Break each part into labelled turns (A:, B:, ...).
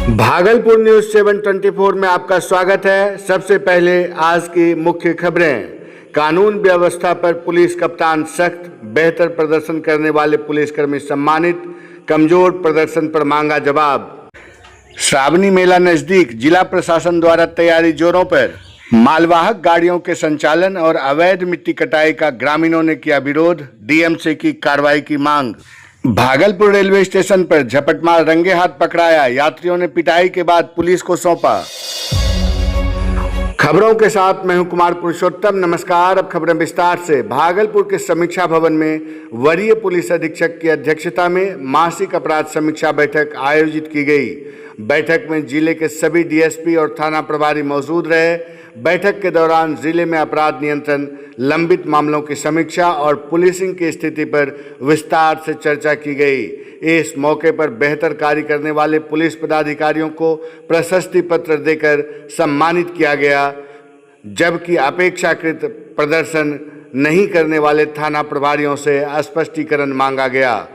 A: Bhagalpur news 724 में आपका स्वागत है। सबसे पहले आज की मुख्य खबरें। कानून व्यवस्था पर पुलिस कप्तान सख्त, बेहतर प्रदर्शन करने वाले पुलिसकर्मी सम्मानित, कमजोर प्रदर्शन पर मांगा जवाब। श्रावणी मेला नजदीक, जिला प्रशासन द्वारा तैयारी जोरों पर। मालवाहक गाड़ियों के संचालन और अवैध मिट्टी कटाई का ग्रामीणों ने किया विरोध, डीएम से की कार्रवाई की मांग। भागलपुर रेलवे स्टेशन पर झपटमार रंगे हाथ पकड़ाया, यात्रियों ने पिटाई के बाद पुलिस को सौंपा। खबरों के साथ मैं हूं कुमार पुरुषोत्तम। नमस्कार। अब खबरें विस्तार से। भागलपुर के समीक्षा भवन में वरीय पुलिस अधीक्षक की अध्यक्षता में मासिक अपराध समीक्षा बैठक आयोजित की गई। बैठक में जिले के सभी डीएसपी और थाना प्रभारी मौजूद रहे। बैठक के दौरान जिले में अपराध नियंत्रण, लंबित मामलों की समीक्षा और पुलिसिंग की स्थिति पर विस्तार से चर्चा की गई। इस मौके पर बेहतर कार्य करने वाले पुलिस पदाधिकारियों को प्रशस्ति पत्र देकर सम्मानित किया गया, जबकि अपेक्षाकृत प्रदर्शन नहीं करने वाले थाना प्रभारियों से स्पष्टीकरण मांगा गया।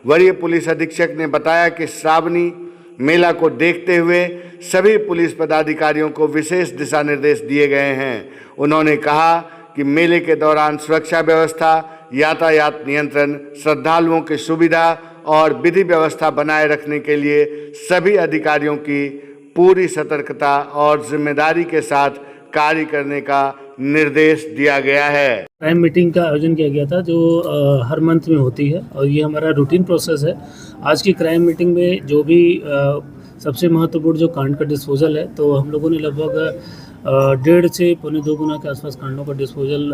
A: वरीय पुलिस अधीक्षक ने बताया कि श्रावणी मेला को देखते हुए सभी पुलिस पदाधिकारियों को विशेष दिशा निर्देश दिए गए हैं। उन्होंने कहा कि मेले के दौरान सुरक्षा व्यवस्था, यातायात नियंत्रण, श्रद्धालुओं की सुविधा और विधि व्यवस्था बनाए रखने के लिए सभी अधिकारियों की पूरी सतर्कता और जिम्मेदारी के साथ कार्य करने का निर्देश दिया गया है।
B: क्राइम मीटिंग का आयोजन किया गया था जो हर मंथ में होती है और ये हमारा रूटीन प्रोसेस है। आज की क्राइम मीटिंग में जो भी सबसे महत्वपूर्ण जो कांड का डिस्पोजल है, तो हम लोगों ने लगभग 1.5 से पौने 2 गुना के आसपास कांडों का डिस्पोजल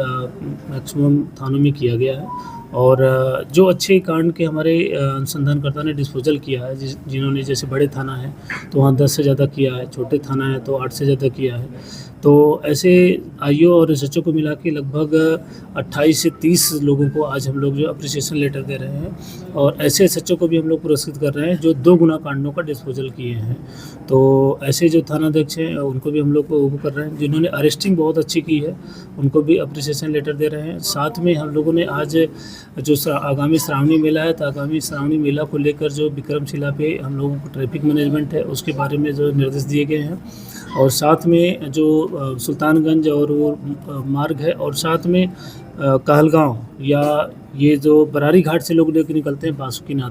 B: मैक्सिमम थानों में किया गया है। और जो अच्छे कांड के हमारे अनुसंधानकर्ता ने डिस्पोजल किया है, जिन्होंने, जैसे बड़े थाना है तो वहाँ 10 से ज़्यादा किया है, छोटे थाना है तो 8 से ज़्यादा किया है। तो ऐसे आईओ और एसएचओ को मिला के लगभग 28 से 30 लोगों को आज हम लोग जो अप्रिसिएशन लेटर दे रहे हैं, और ऐसे एसएचओ को भी हम लोग पुरस्कृत कर रहे हैं जो 2 गुना कांडों का डिस्पोजल किए हैं। तो ऐसे जो थानाध्यक्ष हैं उनको भी हम लोग वो कर रहे हैं। जिन्होंने अरेस्टिंग बहुत अच्छी की है उनको भी अप्रिसिएशन लेटर दे रहे हैं। साथ में हम लोगों ने आज जो आगामी श्रावणी मेला है, तो आगामी श्रावणी मेला को लेकर जो विक्रमशिला पे हम लोगों को ट्रैफिक मैनेजमेंट है उसके बारे में जो निर्देश दिए गए हैं, और साथ में जो सुल्तानगंज और वो मार्ग है, और साथ में कहलगांव या ये जो बरारी घाट से लोग लेकर निकलते हैं बासुकीनाथ,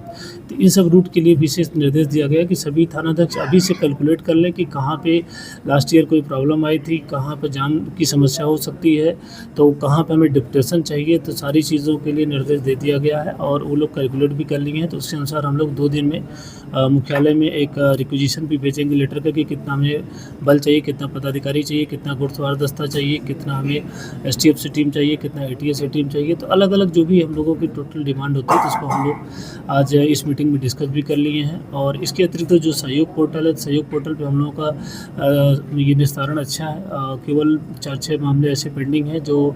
B: तो इन सब रूट के लिए विशेष निर्देश दिया गया कि सभी थानाध्यक्ष अभी से कैलकुलेट कर लें कि कहाँ पे लास्ट ईयर कोई प्रॉब्लम आई थी, कहाँ पे जाम की समस्या हो सकती है, तो कहाँ पे हमें डिप्टेशन चाहिए। तो सारी चीज़ों के लिए निर्देश दे दिया गया है और वो लोग कैलकुलेट भी कर लिए हैं। तो उसके अनुसार हम लोग 2 दिन में मुख्यालय में एक रिक्विजिशन भी भेजेंगे लेटर का कि कितना हमें बल चाहिए, कितना पदाधिकारी चाहिए, कितना घुड़सवार दस्ता चाहिए, कितना हमें एसटीएफ से टीम चाहिए, कितना एटीएस से टीम चाहिए। तो अलग अलग जो भी हम लोगों की टोटल डिमांड होती है तो उसको हम लोग आज इस मीटिंग में डिस्कस भी कर लिए हैं। और इसके अतिरिक्त जो सहयोग पोर्टल है, सहयोग पोर्टल पे हम लोगों का ये निस्तारण अच्छा है। केवल 4-6 मामले ऐसे पेंडिंग हैं जो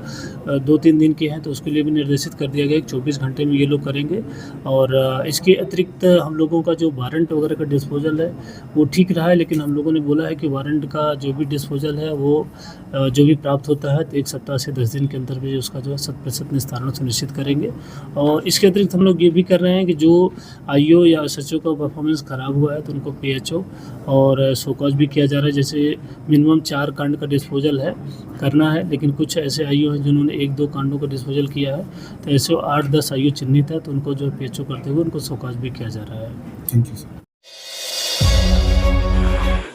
B: 2-3 दिन के हैं, तो उसके लिए भी निर्देशित कर दिया गया कि 24 घंटे में ये लोग करेंगे। और इसके अतिरिक्त हम लोगों का जो वारंट वगैरह का डिस्पोजल है वो ठीक रहा है, लेकिन हम लोगों ने बोला है कि वारंट का जो भी डिस्पोजल है वो जो भी प्राप्त होता है तो 1 सप्ताह से 10 दिन के अंदर भी उसका जो है 100% निस्तारण सुनिश्चित करेंगे। और इसके अतिरिक्त हम लोग ये भी कर रहे हैं कि जो आईओ या एसएचओ का परफॉर्मेंस ख़राब हुआ है तो उनको पीएचओ और शोकॉज भी किया जा रहा है। जैसे मिनिमम 4 कांड का डिस्पोजल है करना है, लेकिन कुछ ऐसे आईओ हैं जिन्होंने 1-2 कांडों का डिस्पोजल किया है, तो ऐसे 8-10 आईओ चिन्हित है, तो उनको जो पीएचओ करते हुए उनको शोकॉज भी किया जा रहा है। Thank you sir.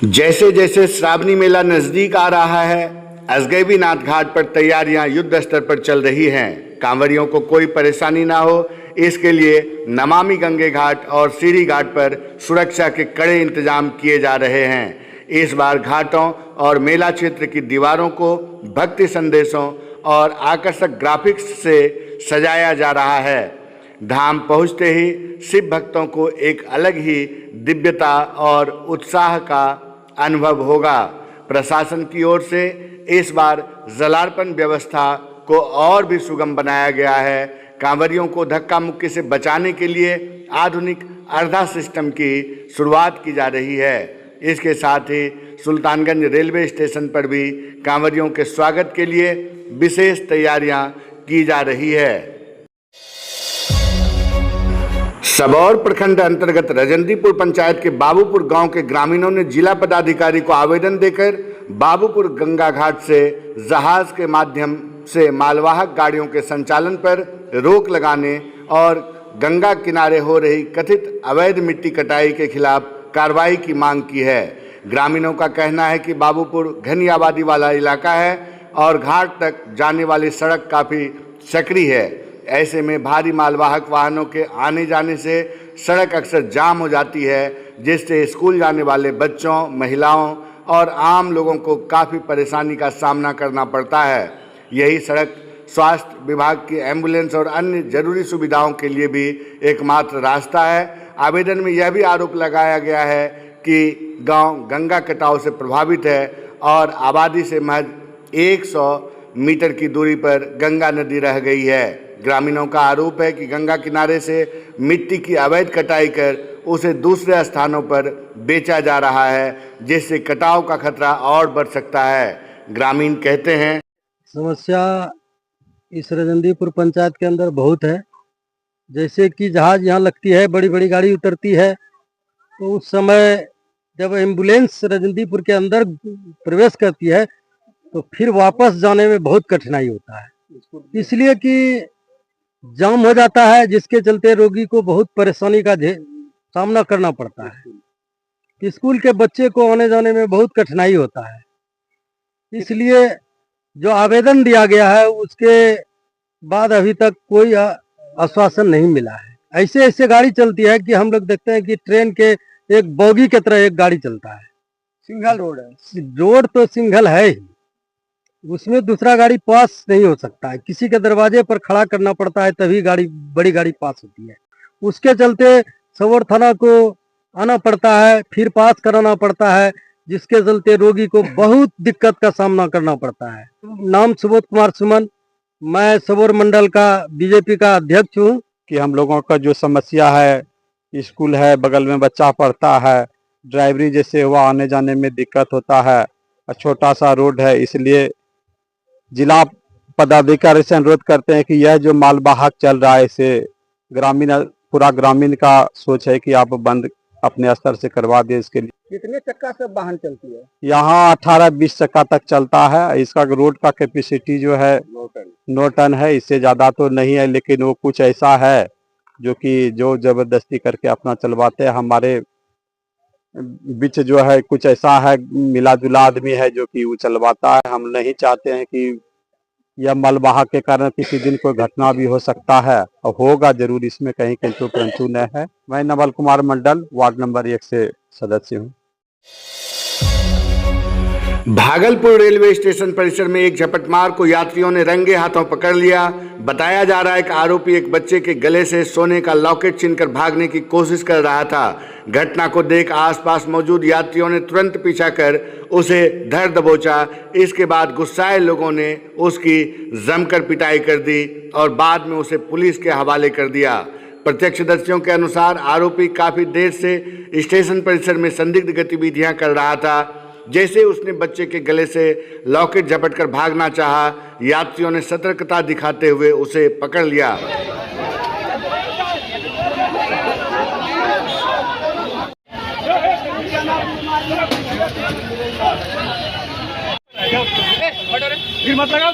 A: जैसे जैसे श्रावणी मेला नजदीक आ रहा है, असगैबीनाथ घाट पर तैयारियां युद्ध स्तर पर चल रही हैं। कांवरियों को कोई परेशानी ना हो, इसके लिए नमामि गंगे घाट और सीढ़ी घाट पर सुरक्षा के कड़े इंतजाम किए जा रहे हैं। इस बार घाटों और मेला क्षेत्र की दीवारों को भक्ति संदेशों और आकर्षक ग्राफिक्स से सजाया जा रहा है। धाम पहुंचते ही शिव भक्तों को एक अलग ही दिव्यता और उत्साह का अनुभव होगा। प्रशासन की ओर से इस बार जलार्पण व्यवस्था को और भी सुगम बनाया गया है। कांवरियों को धक्का मुक्की से बचाने के लिए आधुनिक अर्धा सिस्टम की शुरुआत की जा रही है। इसके साथ ही सुल्तानगंज रेलवे स्टेशन पर भी कांवरियों के स्वागत के लिए विशेष तैयारियां की जा रही है। सबौर प्रखंड अंतर्गत रजंदीपुर पंचायत के बाबूपुर गांव के ग्रामीणों ने जिला पदाधिकारी को आवेदन देकर बाबूपुर गंगा घाट से जहाज के माध्यम से मालवाहक गाड़ियों के संचालन पर रोक लगाने और गंगा किनारे हो रही कथित अवैध मिट्टी कटाई के खिलाफ कार्रवाई की मांग की है। ग्रामीणों का कहना है कि बाबूपुर घनी आबादी वाला इलाका है और घाट तक जाने वाली सड़क काफ़ी सकरी है। ऐसे में भारी मालवाहक वाहनों के आने जाने से सड़क अक्सर जाम हो जाती है, जिससे स्कूल जाने वाले बच्चों, महिलाओं और आम लोगों को काफ़ी परेशानी का सामना करना पड़ता है। यही सड़क स्वास्थ्य विभाग की एम्बुलेंस और अन्य जरूरी सुविधाओं के लिए भी एकमात्र रास्ता है। आवेदन में यह भी आरोप लगाया गया है कि गांव गंगा कटाव से प्रभावित है और आबादी से महज 100 मीटर की दूरी पर गंगा नदी रह गई है। ग्रामीणों का आरोप है कि गंगा किनारे से मिट्टी की अवैध कटाई कर उसे दूसरे स्थानों पर बेचा जा रहा है, जिससे कटाव का खतरा और बढ़ सकता है। ग्रामीण कहते हैं,
C: समस्या इस रजंदीपुर पंचायत के अंदर बहुत है। जैसे कि जहाज यहाँ लगती है, बड़ी बड़ी गाड़ी उतरती है, तो उस समय जब एम्बुलेंस रजंदीपुर के अंदर प्रवेश करती है तो फिर वापस जाने में बहुत कठिनाई होता है, इसलिए कि जाम हो जाता है, जिसके चलते रोगी को बहुत परेशानी का सामना करना पड़ता है। स्कूल के बच्चे को आने जाने में बहुत कठिनाई होता है। इसलिए जो आवेदन दिया गया है उसके बाद अभी तक कोई आश्वासन नहीं मिला है। ऐसे ऐसे गाड़ी चलती है कि हम लोग देखते हैं कि ट्रेन के एक बोगी की तरह एक गाड़ी चलता है। सिंगल रोड है, रोड तो सिंगल है ही, उसमें दूसरा गाड़ी पास नहीं हो सकता है। किसी के दरवाजे पर खड़ा करना पड़ता है तभी बड़ी गाड़ी पास होती है। उसके चलते सबौर थाना को आना पड़ता है, फिर पास कराना पड़ता है, जिसके चलते रोगी को बहुत दिक्कत का सामना करना पड़ता है। नाम सुबोध कुमार सुमन, मैं सबौर मंडल का बीजेपी का अध्यक्ष हूँ।
D: कि हम लोगों का जो समस्या है, स्कूल है, बगल में बच्चा पढ़ता है, ड्राइवरी जैसे हुआ आने जाने में दिक्कत होता है, छोटा सा रोड है, इसलिए जिला पदाधिकारी से अनुरोध करते हैं कि यह जो मालवाहक चल रहा है इसे पूरा ग्रामीण का सोच है कि आप बंद अपने स्तर से करवा दिए। इसके लिए
C: कितने चक्का से वाहन चलती है?
D: यहाँ 18-20 चक्का तक चलता है। इसका रोड का कैपेसिटी जो है 9 टन है, इससे ज़्यादा तो नहीं है, लेकिन वो कुछ ऐसा है जो ज़बरदस्ती करके अपना चलवाते हैं। हमारे बीच जो है कुछ ऐसा है, मिला जुला आदमी है जो कि वो चलवाता है। हम नहीं चाहते हैं कि यह मालवाहक के कारण किसी दिन कोई घटना भी हो सकता है, और होगा जरूर, इसमें कहीं किंतु परंतु न है। मैं नवल कुमार मंडल, वार्ड नंबर 1 से सदस्य हूँ।
A: भागलपुर रेलवे स्टेशन परिसर में एक झपटमार को यात्रियों ने रंगे हाथों पकड़ लिया। बताया जा रहा है कि आरोपी एक बच्चे के गले से सोने का लॉकेट छीनकर भागने की कोशिश कर रहा था। घटना को देख आसपास मौजूद यात्रियों ने तुरंत पीछा कर उसे धर दबोचा। इसके बाद गुस्साए लोगों ने उसकी जमकर पिटाई कर दी और बाद में उसे पुलिस के हवाले कर दिया। प्रत्यक्षदर्शियों के अनुसार आरोपी काफ़ी देर से स्टेशन परिसर में संदिग्ध गतिविधियां कर रहा था। जैसे उसने बच्चे के गले से लॉकेट झपटकर भागना चाहा, यात्रियों ने सतर्कता दिखाते हुए उसे पकड़ लिया।
E: फिर मत लगाओ।